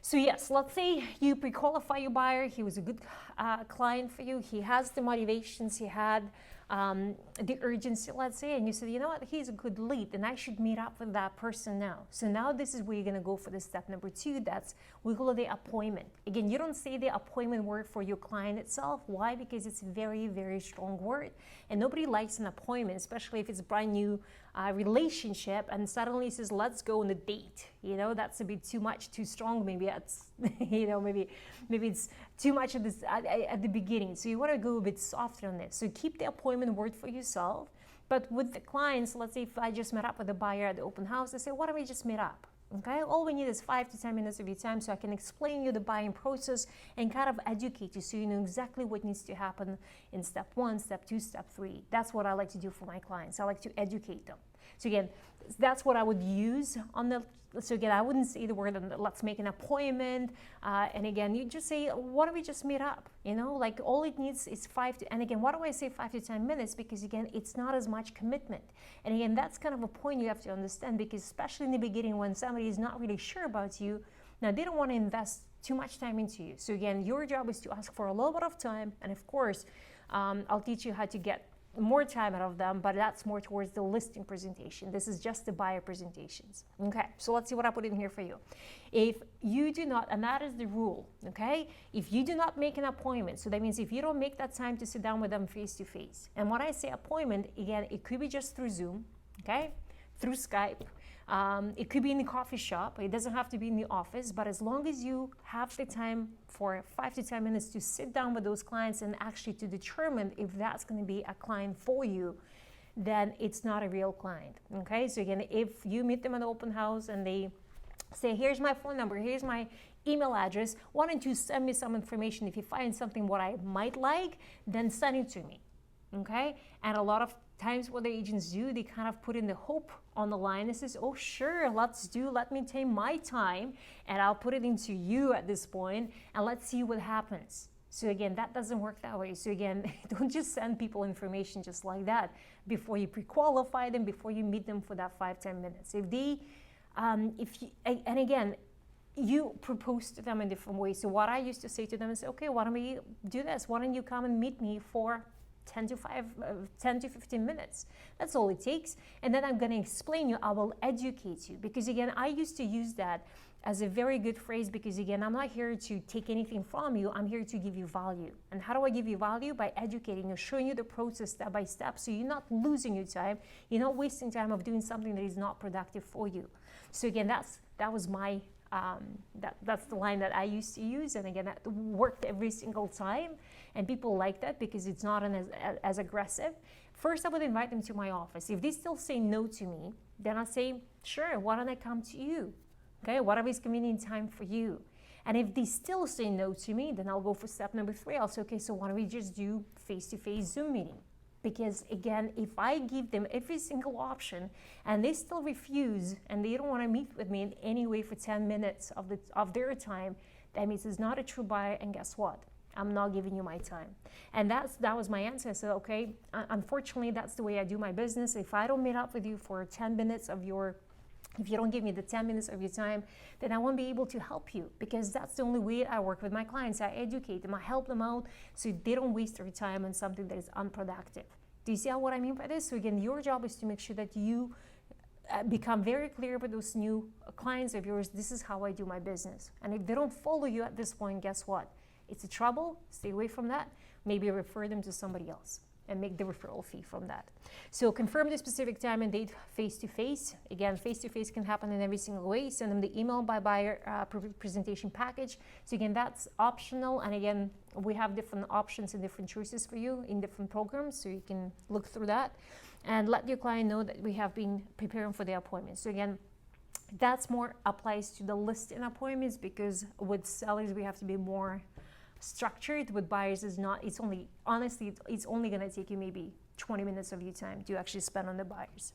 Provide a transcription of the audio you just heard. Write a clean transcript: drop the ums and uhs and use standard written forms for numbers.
So yes, let's say you pre-qualify your buyer. He was a good client for you. He has the motivations. He had the urgency, let's say, and you said, you know what, he's a good lead, and I should meet up with that person now. So now this is where you're going to go for the step number 2. That's, we call it the appointment. Again, you don't say the appointment word for your client itself. Why? Because it's a very, very strong word, and nobody likes an appointment, especially if it's a brand new relationship and suddenly says, let's go on a date. You know, that's a bit too much, too strong. Maybe that's, you know, maybe it's too much of this at the beginning. So you want to go a bit softer on this. So keep the appointment word for yourself. But with the clients, let's say if I just met up with a buyer at the open house, I say, why don't we just meet up? Okay, all we need is 5 to 10 minutes of your time so I can explain you the buying process and kind of educate you so you know exactly what needs to happen in step 1, step 2, step 3. That's what I like to do for my clients. I like to educate them. So again, that's what I would use on the, so again, I wouldn't say the word, let's make an appointment. And again, you just say, why don't we just meet up? You know, like all it needs is 5 to, and again, why do I say 5 to 10 minutes? Because again, it's not as much commitment. And again, that's kind of a point you have to understand, because especially in the beginning when somebody is not really sure about you, now they don't want to invest too much time into you. So again, your job is to ask for a little bit of time. And of course, I'll teach you how to get more time out of them, but that's more towards the listing presentation. This is just the buyer presentations. Okay, so let's see what I put in here for you. If you do not, and that is the rule, okay? If you do not make an appointment, so that means if you don't make that time to sit down with them face to face. And when I say appointment, again, it could be just through Zoom, okay? Through Skype. It could be in the coffee shop. It doesn't have to be in the office, but as long as you have the time for 5 to 10 minutes to sit down with those clients and actually to determine if that's going to be a client for you, then it's not a real client. Okay, so again, if you meet them at an open house and they say, here's my phone number, here's my email address, why don't you send me some information? If you find something what I might like, then send it to me. Okay, and a lot of times what the agents do, they kind of put in the hope on the line and says, oh sure, let me take my time and I'll put it into you at this point and let's see what happens. So again, that doesn't work that way. So again, don't just send people information just like that before you pre-qualify them, before you meet them for that 5-10 minutes. If they, and again, you propose to them in different ways. So what I used to say to them is, okay, why don't we do this? Why don't you come and meet me for 10 to 15 minutes. That's all it takes. And then I'm going to explain you, I will educate you. Because again, I used to use that as a very good phrase, because again, I'm not here to take anything from you. I'm here to give you value. And how do I give you value? By educating you, showing you the process step by step, so you're not losing your time. You're not wasting time of doing something that is not productive for you. So again, that was my that's the line that I used to use, and again, that worked every single time, and people like that because it's not as aggressive. First, I would invite them to my office. If they still say no to me, then I say, sure, why don't I come to you? Okay, whatever is convenient time for you. And if they still say no to me, then I'll go for step number 3. I'll say, okay, so why don't we just do face-to-face Zoom meeting? Because again, if I give them every single option and they still refuse and they don't want to meet with me in any way for 10 minutes of their time, that means it's not a true buyer, and guess what? I'm not giving you my time. And that was my answer. I said, okay, unfortunately, that's the way I do my business. If I don't meet up with you for 10 minutes of your, if you don't give me the 10 minutes of your time, then I won't be able to help you, because that's the only way I work with my clients. I educate them, I help them out so they don't waste their time on something that is unproductive. Do you see what I mean by this? So again, your job is to make sure that you become very clear with those new clients of yours. This is how I do my business. And if they don't follow you at this point, guess what? It's a trouble. Stay away from that. Maybe refer them to somebody else and make the referral fee from that. So confirm the specific time and date face-to-face. Again, face-to-face can happen in every single way. Send them the email by buyer presentation package. So again, that's optional. And again, we have different options and different choices for you in different programs, so you can look through that. And let your client know that we have been preparing for the appointment. So again, that's more applies to the listing appointments, because with sellers, we have to be more structured. With buyers, is not, it's only, honestly, it's only going to take you maybe 20 minutes of your time to actually spend on the buyers.